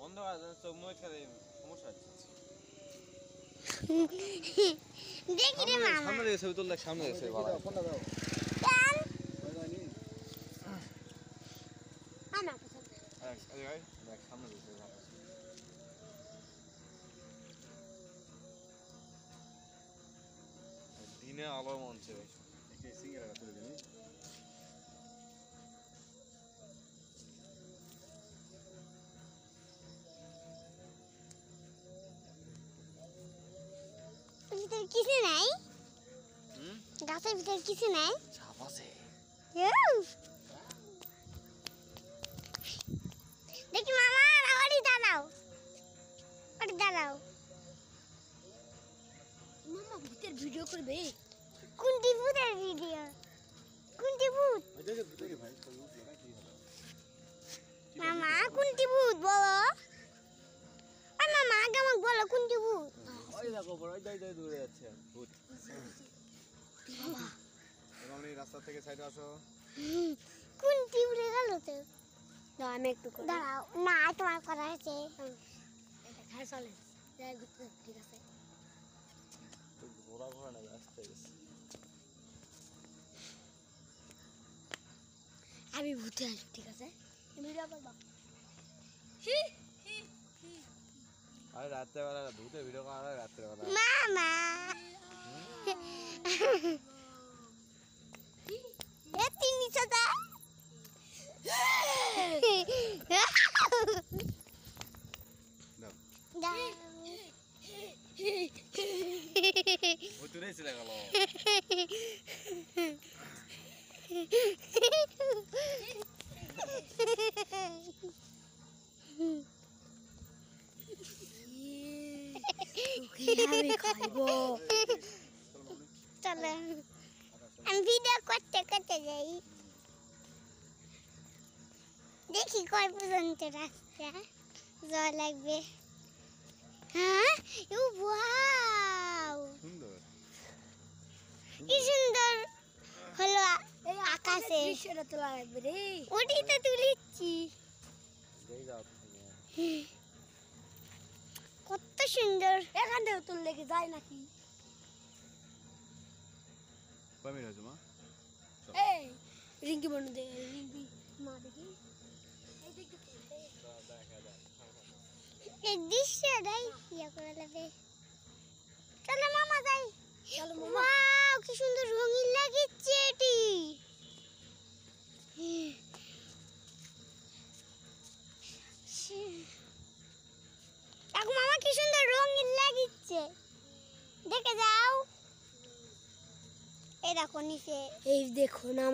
বন্ধ করে দেন তো মুখ খেলে সমস্যা হচ্ছে দেখি রে মামা সামনে দিয়ে ছবি তুললে সামনে দিয়ে ছবি ভালো ফোনটা দাও চল হয়নি আমার পছন্দ আরে ভাই দেখ সামনে দিয়ে ছবি ভালো দিনে আলো মনছে ভাই এই সিঙ্গারা তুলে দিন ভিতরে কিছু নাই গাছের ভিতরে কিছু নাই সাপ আছে দেখি মামা ওরি দাঁড়াও মামা ভূতের ভিডিও করবে কোনটি ভূতের ভিডিও কোনটি ভূত দেখে ভাই কি হলো মামা কোনটি ভূত বলো আর মামা আগে আমাকে বলো কোনটি ভূত ওই দেখো বড় ওই দাই দূরে যাচ্ছে ভূত বাবা এমনি রাস্তা থেকে সাইডে আসো কোনটি উড়ে গেল তো দাও আমি একটু দাঁড়াও না তোমার করা আছে এটা খাই চলে যাই ঘুরতে ঠিক আছে ঘোরা ঘোরা না আসতে গেছে আমি ভূতে আসি ঠিক আছে ভিডিও করবা আরে রাতে বেলা ভূতের ভিডিও করা রাতে বেলা মামা এ তিনি সাদা দাও ভূতুরে চলে গেল আমি খাইবো চলো আমি ভিডিও করতে যাই দেখি কয় পর্যন্ত রাস্তা জল লাগবে হ্যাঁ ও ওয়াও সুন্দর কি সুন্দর হলো এই আকাশে দৃশ্যটা তোলা লাগবে রে ওটি তো তুলিচ্ছি যেই যাও কত সুন্দর এখান থেকে তুললে কি যায় নাকি কয় মিনিট হয়েছে মা এই রিঙ্কি বন্ধু দে রিঙ্কি মা দেখি এই দিক এই দৃশ্যটাই ইয়া করে লাগবে চলো মামা যাই চলো মামা ওয়াও কি সুন্দর রঙিন লাগছে এটি দেখো মামা কি সুন্দর রঙিন লাগছে দেখে যাও এই দেখো নিচে এই দেখো না